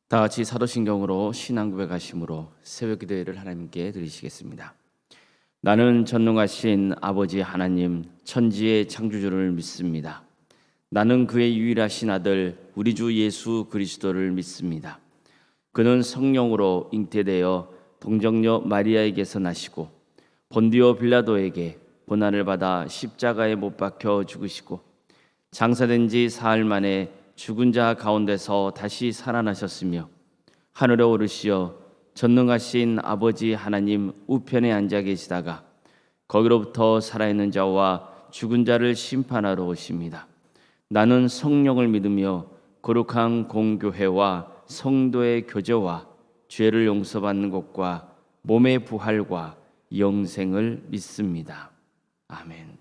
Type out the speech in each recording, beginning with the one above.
다 같이 사도신경으로 신앙 고백하심으로 새벽 기도회를 하나님께 드리시겠습니다. 나는 전능하신 아버지 하나님 천지의 창조주를 믿습니다. 나는 그의 유일하신 아들 우리 주 예수 그리스도를 믿습니다. 그는 성령으로 잉태되어 동정녀 마리아에게서 나시고 본디오 빌라도에게 고난을 받아 십자가에 못 박혀 죽으시고 장사된 지 사흘 만에 죽은 자 가운데서 다시 살아나셨으며 하늘에 오르시어 전능하신 아버지 하나님 우편에 앉아 계시다가 거기로부터 살아있는 자와 죽은 자를 심판하러 오십니다. 나는 성령을 믿으며 거룩한 공교회와 성도의 교제와 죄를 용서받는 것과 몸의 부활과 영생을 믿습니다. 아멘.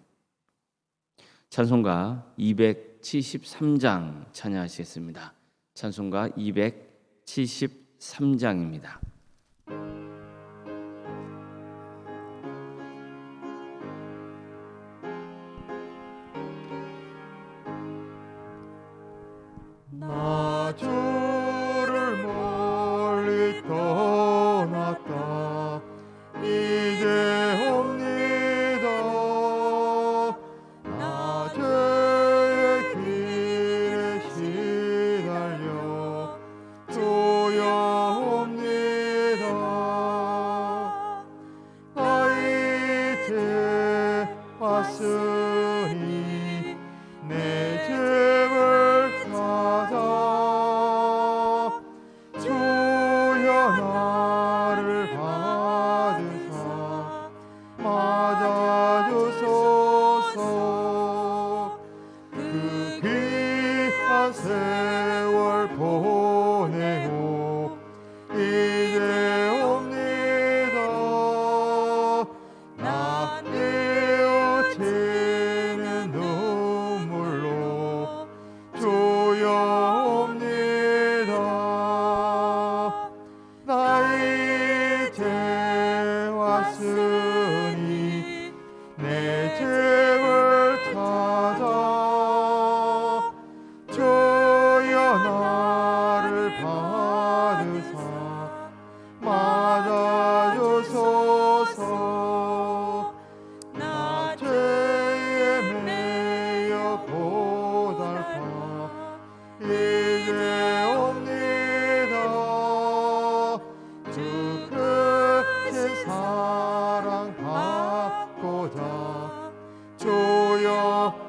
찬송가 273장 찬양하시겠습니다. 찬송가 273장입니다. 나 주를 멀리 떠났다 이제 옵니다. 나 죄의 길에 시달려 쪼여옵니다. 나 이제 왔으니 내 죄를 찾아 주여 나를 받으사 맞아주소서. 그 귀한 세월 보내고 이제 옵니다. 나 깨어지는 눈물로 주여 옵니다. 나 이제 왔으니 내 죄를 찾아 주여 나를 받으사 맞아주소서. 나 죄에 매여 고달파 이제 옵니다. 주 끝에 사랑 받고자 주여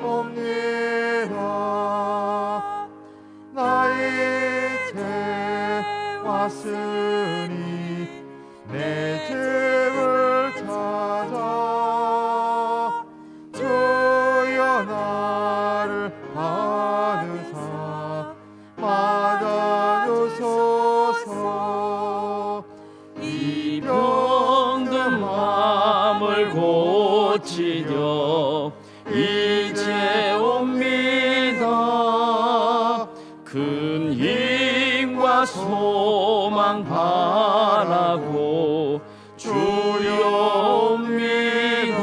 옵니다. 나 이제 왔으니 내 죄를 찾아 주여 나를 받으사 맞아주소서. 이 병든 마음을 고치려 이제 옵니다. 큰 힘과 소망 바라고 주여 옵니다.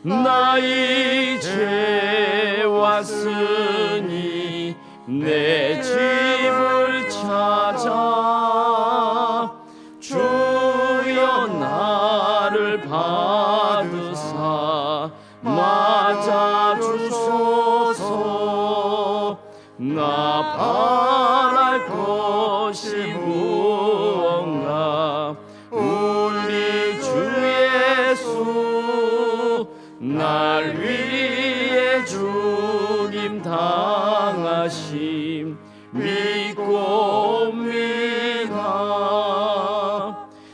나 이제 왔으니 내 집을 찾아 주여 나를 받으사 맞아주소서. 나 바랄 것이 무언가 우리 주 예수 날 위해 죽임 당하심 믿고 옵니다.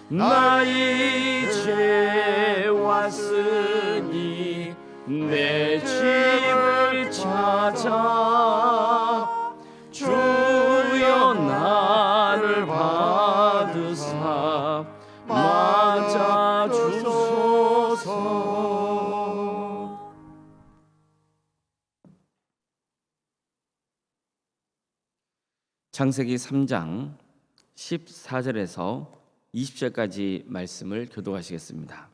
나 이제 왔으니 내 집을 찾아 주여 나를 받으사 맞아주소서. 창세기 3장 14절에서 20절까지 말씀을 교독하시겠습니다.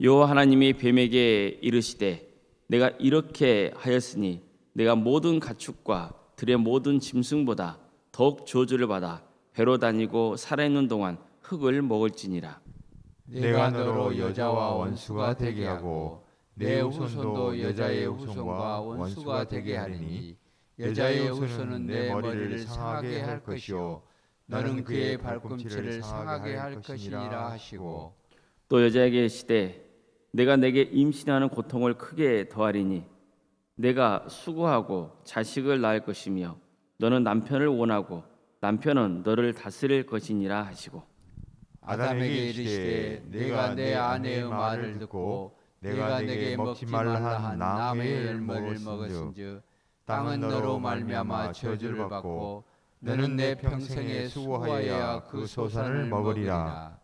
여호와 하나님이 뱀에게 이르시되 내가 이렇게 하였으니 내가 모든 가축과 들의 모든 짐승보다 더욱 저주를 받아 배로 다니고 살아있는 동안 흙을 먹을지니라. 내가 너로 여자와 원수가 되게 하고 내 후손도 여자의 후손과 원수가 되게 하리니 여자의 후손은 내 머리를 상하게 할 것이요 너는 그의 발꿈치를 상하게 할 것이니라 하시고 또 여자에게 시되 내가 내게 임신하는 고통을 크게 더하리니 내가 수고하고 자식을 낳을 것이며 너는 남편을 원하고 남편은 너를 다스릴 것이니라 하시고 아담에게 이르시되 내가 내 아내의 말을 듣고 내가 내게 먹지 말라 한 나무의 열매를 먹었은즉 땅은 너로 말미암아 저주를 받고 너는 내 평생에 수고하여야 그 소산을 먹으리라.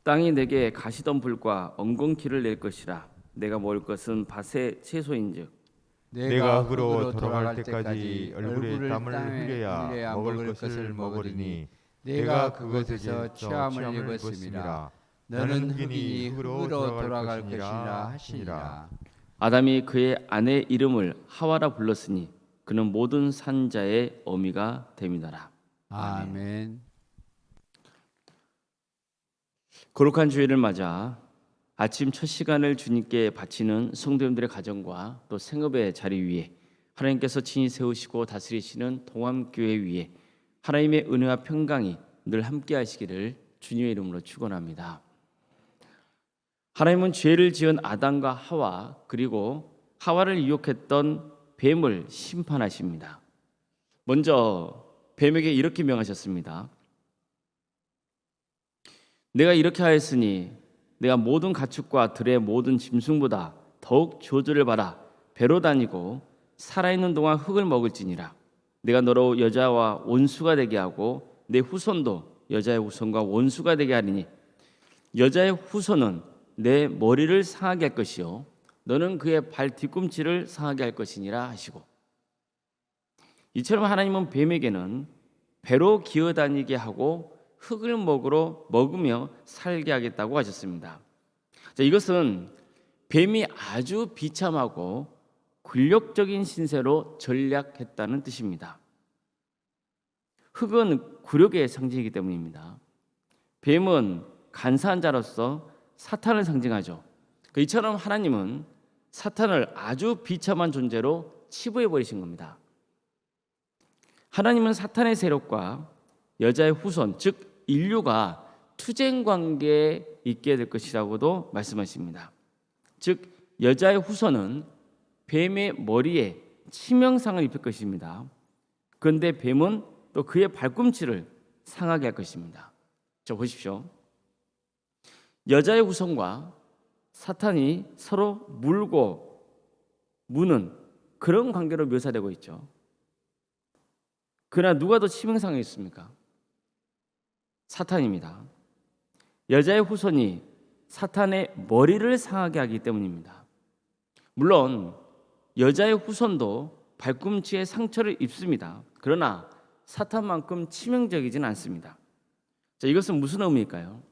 땅이 내게 가시덤불과 엉겅퀴를 낼 것이라. 내가 먹을 것은 밭의 채소인즉 내가 흙으로 돌아갈 때까지 얼굴에 땀을 흘려야 먹을 것을 먹으리니 내가 그것에서 취함을 입었음이라. 너는 흙이니 흙으로 돌아갈 것이라 하시니라. 아담이 그의 아내의 이름을 하와라 불렀으니 그는 모든 산자의 어미가 됨이더라. 아멘. 거룩한 주일을 맞아 아침 첫 시간을 주님께 바치는 성도님들의 가정과 또 생업의 자리 위에 하나님께서 친히 세우시고 다스리시는 동암교회 위에 하나님의 은혜와 평강이 늘 함께 하시기를 주님의 이름으로 축원합니다. 하나님은 죄를 지은 아담과 하와 그리고 하와를 유혹했던 뱀을 심판하십니다. 먼저 뱀에게 이렇게 명하셨습니다. 내가 이렇게 하였으니 내가 모든 가축과 들의 모든 짐승보다 더욱 저주를 받아 배로 다니고 살아있는 동안 흙을 먹을지니라. 내가 너로 여자와 원수가 되게 하고 내 후손도 여자의 후손과 원수가 되게 하리니 여자의 후손은 내 머리를 상하게 할 것이요 너는 그의 발 뒤꿈치를 상하게 할 것이니라 하시고 이처럼 하나님은 뱀에게는 배로 기어다니게 하고 흙을 먹으며 살게 하겠다고 하셨습니다. 자, 이것은 뱀이 아주 비참하고 굴욕적인 신세로 전략했다는 뜻입니다. 흙은 굴욕의 상징이기 때문입니다. 뱀은 간사한 자로서 사탄을 상징하죠. 이처럼 하나님은 사탄을 아주 비참한 존재로 치부해 버리신 겁니다. 하나님은 사탄의 세력과 여자의 후손, 즉 인류가 투쟁 관계에 있게 될 것이라고도 말씀하십니다. 즉 여자의 후손은 뱀의 머리에 치명상을 입힐 것입니다. 그런데 뱀은 또 그의 발꿈치를 상하게 할 것입니다. 자, 보십시오. 여자의 후손과 사탄이 서로 물고 무는 그런 관계로 묘사되고 있죠. 그러나 누가 더 치명상이 있습니까? 사탄입니다. 여자의 후손이 사탄의 머리를 상하게 하기 때문입니다. 물론 여자의 후손도 발꿈치에 상처를 입습니다. 그러나 사탄만큼 치명적이지는 않습니다. 자, 이것은 무슨 의미일까요?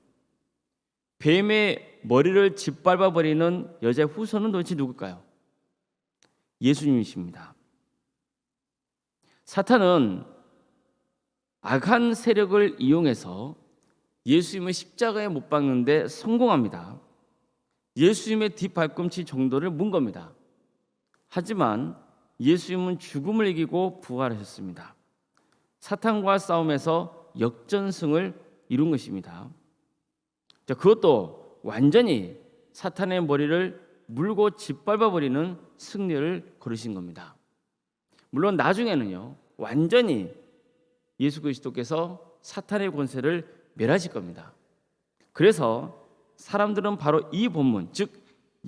뱀의 머리를 짓밟아 버리는 여자의 후손은 도대체 누굴까요? 예수님이십니다. 사탄은 악한 세력을 이용해서 예수님을 십자가에 못 박는데 성공합니다. 예수님의 뒷발꿈치 정도를 문 겁니다. 하지만 예수님은 죽음을 이기고 부활하셨습니다. 사탄과 싸움에서 역전승을 이룬 것입니다. 자, 그것도 완전히 사탄의 머리를 물고 짓밟아 버리는 승리를 거두신 겁니다. 물론 나중에는요, 완전히 예수 그리스도께서 사탄의 권세를 멸하실 겁니다. 그래서 사람들은 바로 이 본문, 즉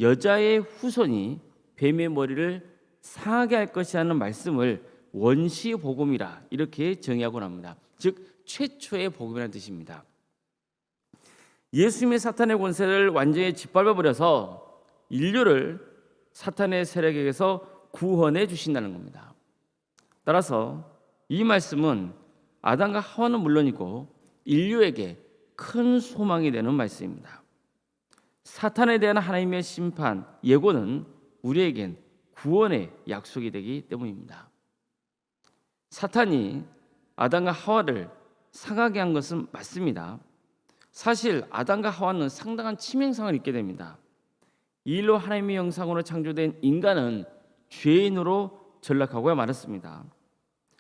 여자의 후손이 뱀의 머리를 상하게 할 것이라는 말씀을 원시 복음이라 이렇게 정의하곤 합니다. 즉 최초의 복음이라는 뜻입니다. 예수님의 사탄의 권세를 완전히 짓밟아 버려서 인류를 사탄의 세력에게서 구원해 주신다는 겁니다. 따라서 이 말씀은 아담과 하와는 물론이고 인류에게 큰 소망이 되는 말씀입니다. 사탄에 대한 하나님의 심판, 예고는 우리에겐 구원의 약속이 되기 때문입니다. 사탄이 아담과 하와를 상하게 한 것은 맞습니다. 사실 아담과 하와는 상당한 치명상을 입게 됩니다. 이 일로 하나님의 형상으로 창조된 인간은 죄인으로 전락하고야 말았습니다.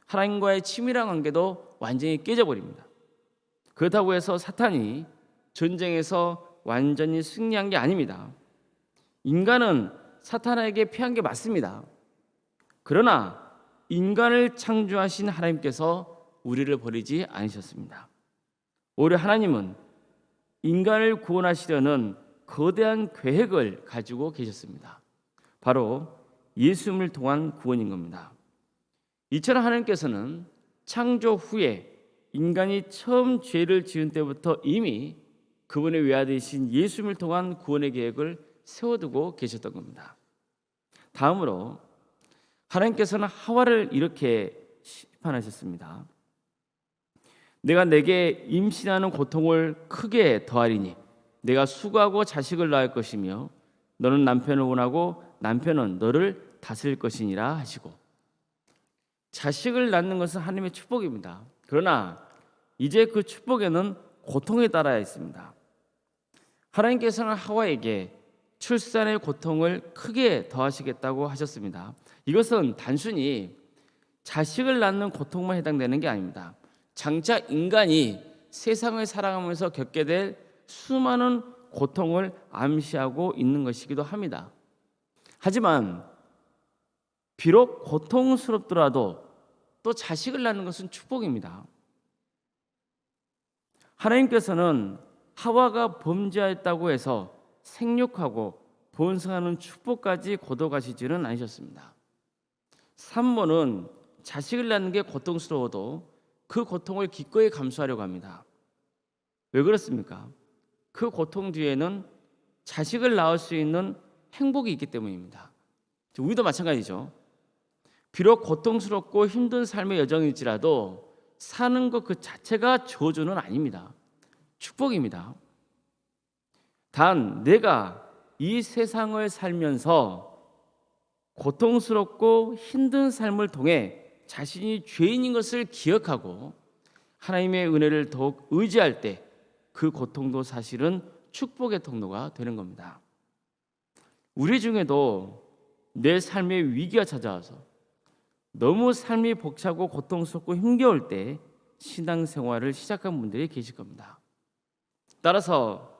하나님과의 친밀한 관계도 완전히 깨져버립니다. 그렇다고 해서 사탄이 전쟁에서 완전히 승리한 게 아닙니다. 인간은 사탄에게 패한 게 맞습니다. 그러나 인간을 창조하신 하나님께서 우리를 버리지 않으셨습니다. 오히려 하나님은 인간을 구원하시려는 거대한 계획을 가지고 계셨습니다. 바로 예수님을 통한 구원인 겁니다. 이처럼 하나님께서는 창조 후에 인간이 처음 죄를 지은 때부터 이미 그분의 외아들이신 예수님을 통한 구원의 계획을 세워두고 계셨던 겁니다. 다음으로 하나님께서는 하와를 이렇게 심판하셨습니다. 내가 내게 임신하는 고통을 크게 더하리니 내가 수고하고 자식을 낳을 것이며 너는 남편을 원하고 남편은 너를 다스릴 것이니라 하시고, 자식을 낳는 것은 하나님의 축복입니다. 그러나 이제 그 축복에는 고통이 따라야 있습니다. 하나님께서는 하와에게 출산의 고통을 크게 더하시겠다고 하셨습니다. 이것은 단순히 자식을 낳는 고통만 해당되는 게 아닙니다. 장차 인간이 세상을 살아가면서 겪게 될 수많은 고통을 암시하고 있는 것이기도 합니다. 하지만 비록 고통스럽더라도 또 자식을 낳는 것은 축복입니다. 하나님께서는 하와가 범죄했다고 해서 생육하고 번성하는 축복까지 거둬가시지는 않으셨습니다. 산모는 자식을 낳는 게 고통스러워도 그 고통을 기꺼이 감수하려고 합니다. 왜 그렇습니까? 그 고통 뒤에는 자식을 낳을 수 있는 행복이 있기 때문입니다. 우리도 마찬가지죠. 비록 고통스럽고 힘든 삶의 여정일지라도 사는 것 그 자체가 저주는 아닙니다. 축복입니다. 단 내가 이 세상을 살면서 고통스럽고 힘든 삶을 통해 자신이 죄인인 것을 기억하고 하나님의 은혜를 더욱 의지할 때 그 고통도 사실은 축복의 통로가 되는 겁니다. 우리 중에도 내 삶에 위기가 찾아와서 너무 삶이 벅차고 고통스럽고 힘겨울 때 신앙생활을 시작한 분들이 계실 겁니다. 따라서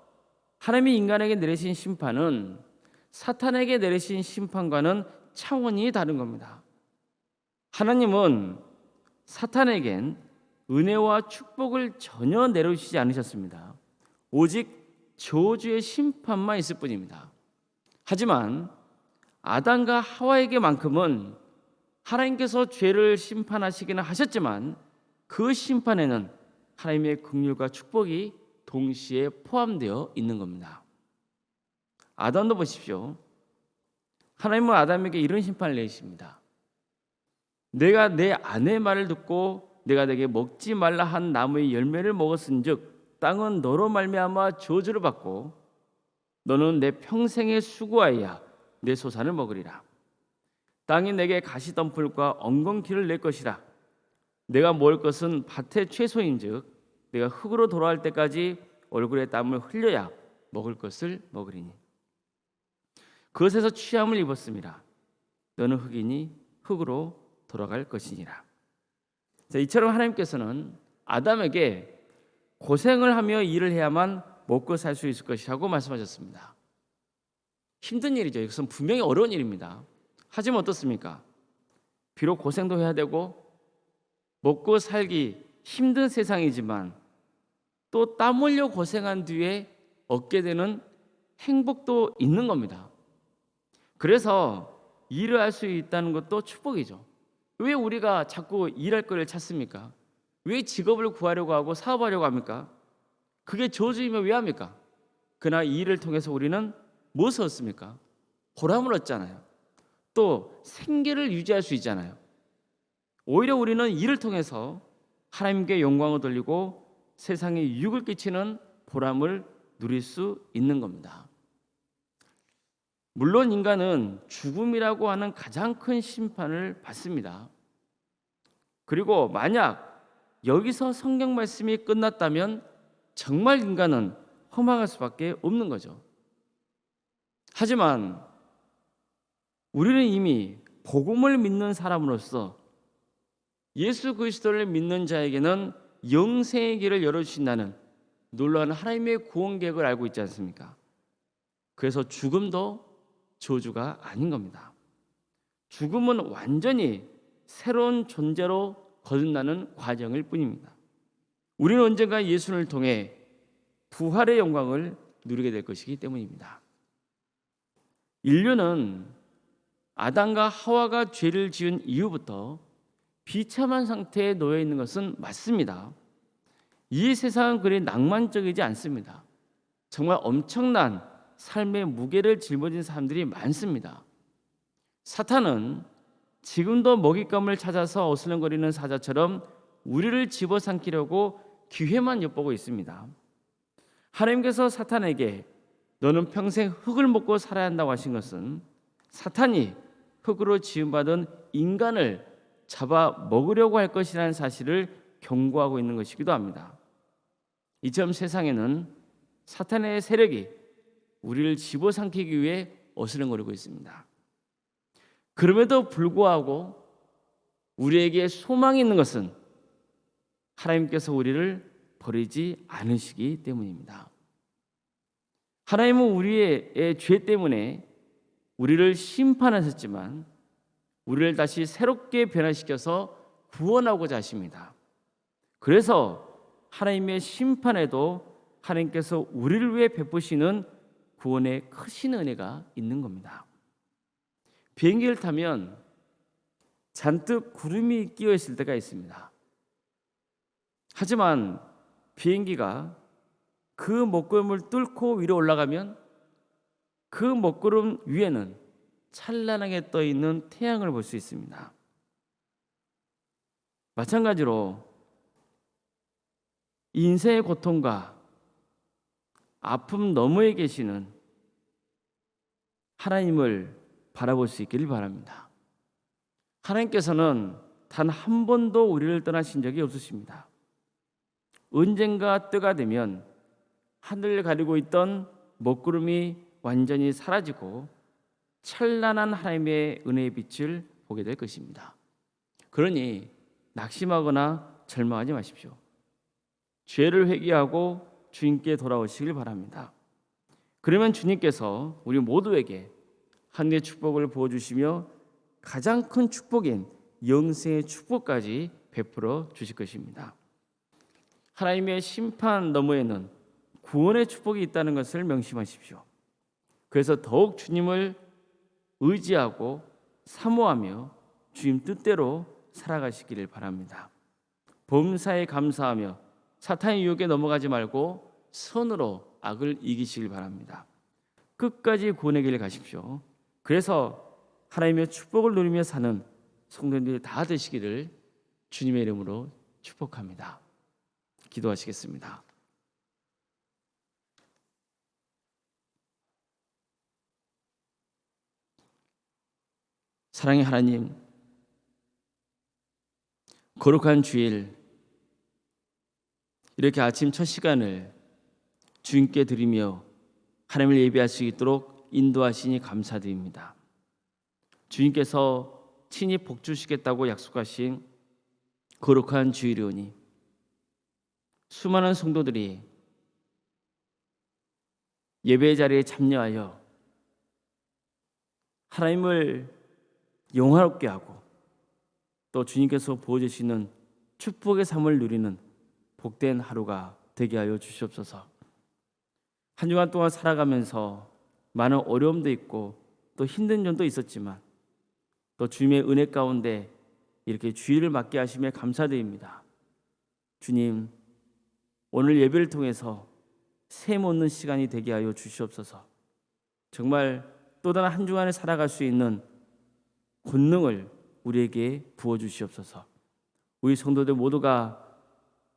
하나님이 인간에게 내리신 심판은 사탄에게 내리신 심판과는 차원이 다른 겁니다. 하나님은 사탄에겐 은혜와 축복을 전혀 내려주시지 않으셨습니다. 오직 저주의 심판만 있을 뿐입니다. 하지만 아담과 하와에게만큼은 하나님께서 죄를 심판하시기는 하셨지만 그 심판에는 하나님의 긍휼과 축복이 동시에 포함되어 있는 겁니다. 아담도 보십시오. 하나님은 아담에게 이런 심판을 내리십니다. 내가 내 아내의 말을 듣고 내가 내게 먹지 말라 한 나무의 열매를 먹었은즉 땅은 너로 말미암아 저주를 받고 너는 내 평생에 수고하여야 내 소산을 먹으리라. 땅이 내게 가시덤불과 엉겅퀴를 낼 것이라. 내가 먹을 것은 밭의 채소인즉 내가 흙으로 돌아갈 때까지 얼굴에 땀을 흘려야 먹을 것을 먹으리니 그것에서 취함을 입었습니다. 너는 흙이니 흙으로 돌아갈 것이니라. 자, 이처럼 하나님께서는 아담에게 고생을 하며 일을 해야만 먹고 살 수 있을 것이라고 말씀하셨습니다. 힘든 일이죠. 이것은 분명히 어려운 일입니다. 하지만 어떻습니까? 비록 고생도 해야 되고 먹고 살기 힘든 세상이지만 또 땀 흘려 고생한 뒤에 얻게 되는 행복도 있는 겁니다. 그래서 일을 할 수 있다는 것도 축복이죠. 왜 우리가 자꾸 일할 거리를 찾습니까? 왜 직업을 구하려고 하고 사업하려고 합니까? 그게 저주이면 왜 합니까? 그러나 이 일을 통해서 우리는 무엇을 얻습니까? 보람을 얻잖아요. 또 생계를 유지할 수 있잖아요. 오히려 우리는 이를 통해서 하나님께 영광을 돌리고 세상에 유익을 끼치는 보람을 누릴 수 있는 겁니다. 물론 인간은 죽음이라고 하는 가장 큰 심판을 받습니다. 그리고 만약 여기서 성경 말씀이 끝났다면 정말 인간은 허망할 수밖에 없는 거죠. 하지만 우리는 이미 복음을 믿는 사람으로서 예수 그리스도를 믿는 자에게는 영생의 길을 열어주신다는 놀라운 하나님의 구원 계획을 알고 있지 않습니까? 그래서 죽음도 저주가 아닌 겁니다. 죽음은 완전히 새로운 존재로 거듭나는 과정일 뿐입니다. 우리는 언젠가 예수를 통해 부활의 영광을 누리게 될 것이기 때문입니다. 인류는 아담과 하와가 죄를 지은 이후부터 비참한 상태에 놓여 있는 것은 맞습니다. 이 세상은 그리 낭만적이지 않습니다. 정말 엄청난 삶의 무게를 짊어진 사람들이 많습니다. 사탄은 지금도 먹잇감을 찾아서 어슬렁거리는 사자처럼 우리를 집어삼키려고 기회만 엿보고 있습니다. 하나님께서 사탄에게 너는 평생 흙을 먹고 살아야 한다고 하신 것은 사탄이 흙으로 지음받은 인간을 잡아 먹으려고 할 것이라는 사실을 경고하고 있는 것이기도 합니다. 이처럼 세상에는 사탄의 세력이 우리를 집어삼키기 위해 어슬렁거리고 있습니다. 그럼에도 불구하고 우리에게 소망이 있는 것은 하나님께서 우리를 버리지 않으시기 때문입니다. 하나님은 우리의 죄 때문에 우리를 심판하셨지만 우리를 다시 새롭게 변화시켜서 구원하고자 하십니다. 그래서 하나님의 심판에도 하나님께서 우리를 위해 베푸시는 구원의 크신 은혜가 있는 겁니다. 비행기를 타면 잔뜩 구름이 끼어 있을 때가 있습니다. 하지만 비행기가 그 먹구름을 뚫고 위로 올라가면 그 먹구름 위에는 찬란하게 떠 있는 태양을 볼 수 있습니다. 마찬가지로 인생의 고통과 아픔 너머에 계시는 하나님을 바라볼 수 있기를 바랍니다. 하나님께서는 단 한 번도 우리를 떠나신 적이 없으십니다. 언젠가 때가 되면 하늘을 가리고 있던 먹구름이 완전히 사라지고 찬란한 하나님의 은혜의 빛을 보게 될 것입니다. 그러니 낙심하거나 절망하지 마십시오. 죄를 회개하고 주님께 돌아오시길 바랍니다. 그러면 주님께서 우리 모두에게 하늘의 축복을 부어주시며 가장 큰 축복인 영생의 축복까지 베풀어 주실 것입니다. 하나님의 심판 너머에는 구원의 축복이 있다는 것을 명심하십시오. 그래서 더욱 주님을 의지하고 사모하며 주님 뜻대로 살아가시기를 바랍니다. 범사에 감사하며 사탄의 유혹에 넘어가지 말고 선으로 악을 이기시길 바랍니다. 끝까지 구원의 길을 가십시오. 그래서 하나님의 축복을 누리며 사는 성도님들이 다 되시기를 주님의 이름으로 축복합니다. 기도하시겠습니다. 사랑의 하나님, 거룩한 주일 이렇게 아침 첫 시간을 주님께 드리며 하나님을 예배할 수 있도록 인도하시니 감사드립니다. 주님께서 친히 복 주시겠다고 약속하신 거룩한 주일이오니 수많은 성도들이 예배 자리에 참여하여 하나님을 영화롭게 하고 또 주님께서 보여주시는 축복의 삶을 누리는 복된 하루가 되게 하여 주시옵소서. 한 주간 동안 살아가면서 많은 어려움도 있고 또 힘든 점도 있었지만 또 주님의 은혜 가운데 이렇게 주일을 맞게 하심에 감사드립니다. 주님, 오늘 예배를 통해서 셈 얻는 시간이 되게 하여 주시옵소서. 정말 또 다른 한 주간을 살아갈 수 있는 권능을 우리에게 부어주시옵소서. 우리 성도들 모두가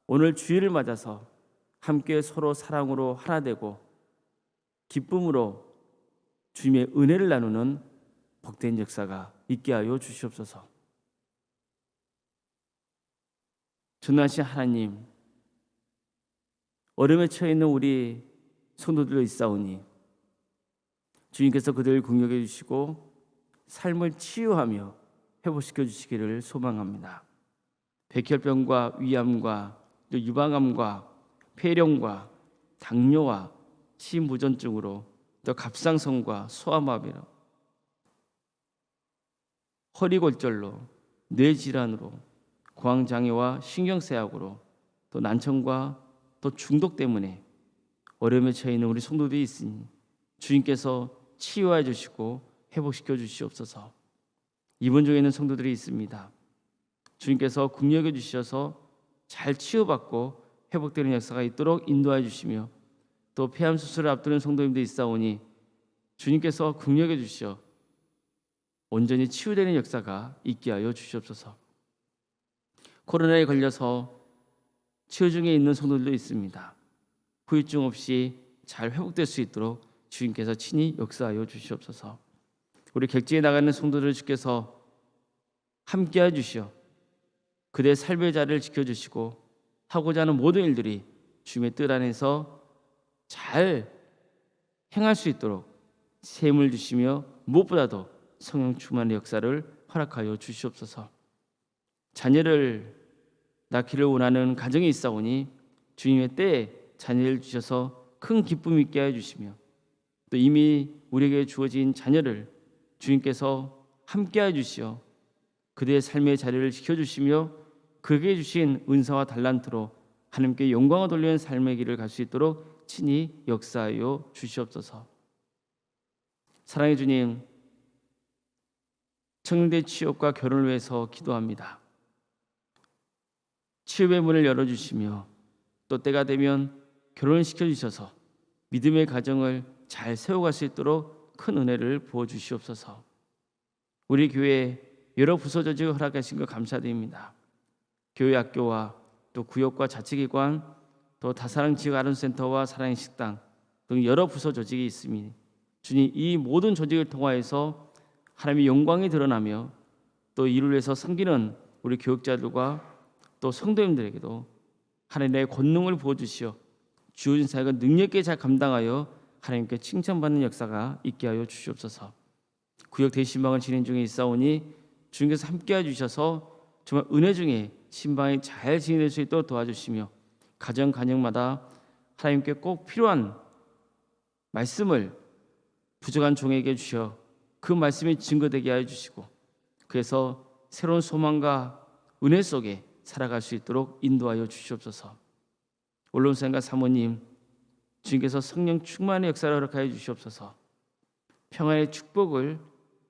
오늘 주일을 맞아서 함께 서로 사랑으로 하나 되고 기쁨으로 주님의 은혜를 나누는 복된 역사가 있게 하여 주시옵소서. 전능하신 하나님, 어려움에 처해 있는 우리 성도들도 있사오니 주님께서 그들을 긍휼해 주시고 삶을 치유하며 회복시켜 주시기를 소망합니다. 백혈병과 위암과 또 유방암과 폐렴과 당뇨와 심부전증으로 또 갑상선과 소아마비로 허리골절로 뇌질환으로 공황장애와 신경쇠약으로 또 난청과 또 중독 때문에 어려움에 처해 있는 우리 성도들이 있으니 주님께서 치유해 주시고 회복시켜 주시옵소서. 입원 중에 있는 성도들이 있습니다. 주님께서 긍휼해 주셔서 잘 치유받고 회복되는 역사가 있도록 인도해 주시며 또 폐암 수술을 앞두는 성도님도 있사오니 주님께서 긍휼해 주시어 온전히 치유되는 역사가 있게 하여 주시옵소서. 코로나에 걸려서 치유 중에 있는 성도들도 있습니다. 후유증 없이 잘 회복될 수 있도록 주님께서 친히 역사하여 주시옵소서. 우리 객지에 나가는 성도들을 주께서 함께해 주시어 그들의 삶의 자리를 지켜주시고 하고자 하는 모든 일들이 주님의 뜻 안에서 잘 행할 수 있도록 셈을 주시며 무엇보다도 성령 충만의 역사를 허락하여 주시옵소서. 자녀를 낳기를 원하는 가정이 있사오니 주님의 때에 자녀를 주셔서 큰 기쁨 있게 해 주시며 또 이미 우리에게 주어진 자녀를 주님께서 함께해 주시어 그들의 삶의 자리를 지켜주시며 그에게 주신 은사와 달란트로 하나님께 영광을 돌리는 삶의 길을 갈 수 있도록 친히 역사하여 주시옵소서. 사랑의 주님, 청년대 취업과 결혼을 위해서 기도합니다. 취업의 문을 열어주시며 또 때가 되면 결혼을 시켜주셔서 믿음의 가정을 잘 세워갈 수 있도록 큰 은혜를 부어주시옵소서. 우리 교회 여러 부서 조직을 허락하신 것 감사드립니다. 교회 학교와 또 구역과 자치기관 또 다사랑 지역 아름센터와 사랑의 식당 등 여러 부서 조직이 있으니 주님 이 모든 조직을 통하여서 하나님의 영광이 드러나며 또 이를 위해서 섬기는 우리 교육자들과 또 성도님들에게도 하나님의 권능을 부어주시어 주어진 사역을 능력 있게 잘 감당하여 하나님께 칭찬받는 역사가 있게 하여 주시옵소서. 구역 대신방을 진행 중에 있사오니 주님께서 함께해 주셔서 정말 은혜 중에 신방이 잘 진행될 수 있도록 도와주시며 가정마다 하나님께 꼭 필요한 말씀을 부족한 종에게 주셔 그 말씀이 증거되게 하여 주시고 그래서 새로운 소망과 은혜 속에 살아갈 수 있도록 인도하여 주시옵소서. 언론사님과 사모님 주님께서 성령 충만의 역사를 허락하여 주시옵소서. 평안의 축복을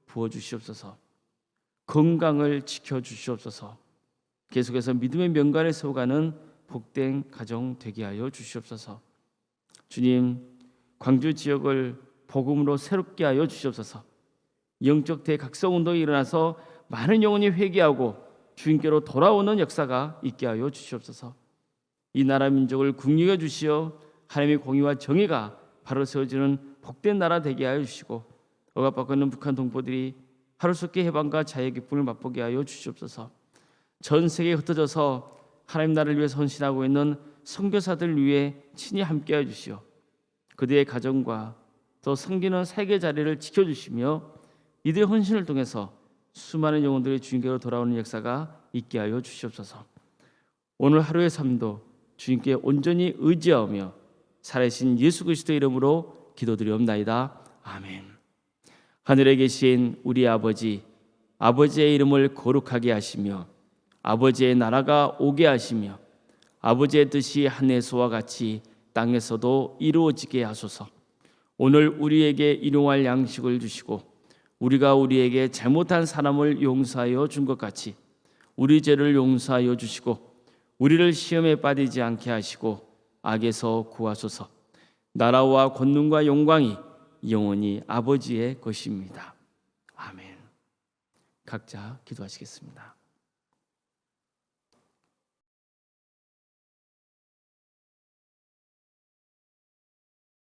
부어주시옵소서. 건강을 지켜주시옵소서. 계속해서 믿음의 명간을 세워가는 복된 가정 되게 하여 주시옵소서. 주님, 광주 지역을 복음으로 새롭게 하여 주시옵소서. 영적 대각성운동이 일어나서 많은 영혼이 회개하고 주님께로 돌아오는 역사가 있게 하여 주시옵소서. 이 나라 민족을 국리해 주시어 하나님의 공의와 정의가 바로 세워지는 복된 나라 되게 하여 주시고 억압받고 있는 북한 동포들이 하루속히 해방과 자유의 기쁨을 맛보게 하여 주시옵소서. 전 세계에 흩어져서 하나님 나라를 위해 헌신하고 있는 선교사들 위해 친히 함께해 주시어 그들의 가정과 더 섬기는 사역의 자리를 지켜주시며 이들의 헌신을 통해서 수많은 영혼들이 주님께로 돌아오는 역사가 있게 하여 주시옵소서. 오늘 하루의 삶도 주님께 온전히 의지하며 살아계신 예수 그리스도의 이름으로 기도드리옵나이다. 아멘. 하늘에 계신 우리 아버지, 아버지의 이름을 거룩하게 하시며 아버지의 나라가 오게 하시며 아버지의 뜻이 하늘에서와 같이 땅에서도 이루어지게 하소서. 오늘 우리에게 일용할 양식을 주시고 우리가 우리에게 잘못한 사람을 용서하여 준 것 같이 우리 죄를 용서하여 주시고 우리를 시험에 빠지지 않게 하시고 악에서 구하소서. 나라와 권능과 영광이 영원히 아버지의 것입니다. 아멘. 각자 기도하시겠습니다.